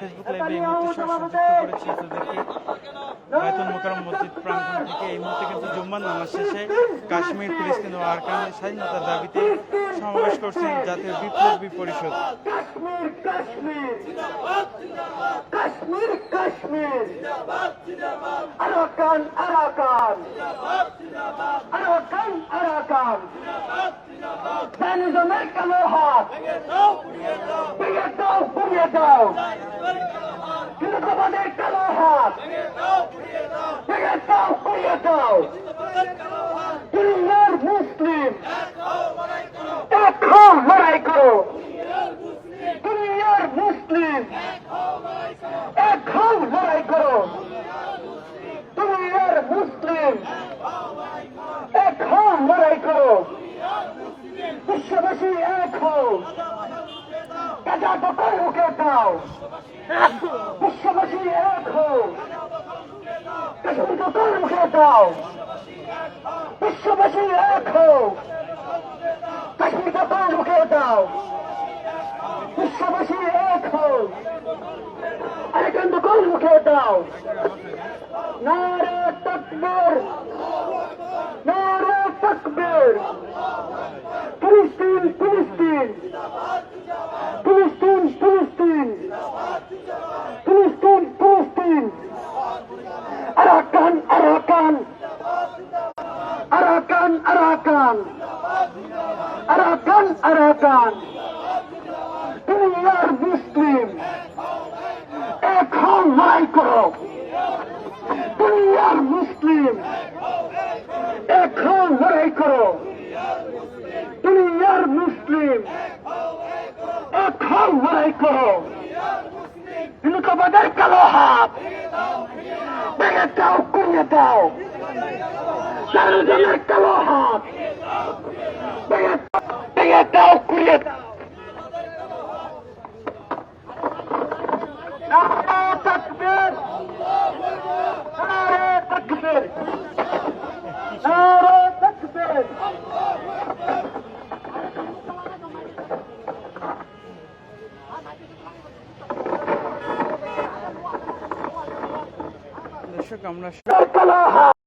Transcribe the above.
Facebook লাইভে এই মুহূর্তে সংযুক্ত করেছি আপনাদেরকে বায়তুল মোকাররম মসজিদ প্রাঙ্গণ থেকে। এই মুহূর্তে কিন্তু জুম্মার নামাজ শেষে কাশ্মীর, ফিলিস্তিন ও আরাকানের স্বাধীনতার দাবিতে সমাবেশ করছেন জাতীয় বিপ্লবী পরিষদ। মুসলিম এক হও, লড়াই করো। দুনিয়ার মুসলিম এক হও, লড়াই করো। দুনিয়ার মুসলিম এক হও, লড়াই করো। বিশ্ববাসী এক হও, গাজা দখল রুখে দাও। বিশ্ববাসী এক হও, কাশ্মীর দখল রুখে দাও। বিশ্ববাসী এক হও, কাশ্মীর দখল রুখে দাও। বিশ্ববাসী এক হও, আরাকান দখল রুখে দাও। নারে তাকবীর, নারে তাকবীর। ফিলিস্তিন, ফিলিস্তিন, ফিলিস্তিন, ফিলিস্তিন, ফিলিস্তিন, ফিলিস্তিন। Arakan, Arakan, Arakan, Arakan, Arakan, Arakan. দুনিয়ার মুসলিম এক হও, লড়াই করো। দুনিয়ার মুসলিম এক হও, লড়াই করো। দুনিয়ার মুসলিম এক হও, লড়াই করো। হিন্দুত্ববাদের কালো হাত ভেঙে দাও, করিয়ে দাও। চারজনের কালো হাত ভেঙে দাও, করিয়ে দাও। নারে তাকবীর, নারে তাকবীর, নারে তাকবীর। দর্শক আমরা কালো হাত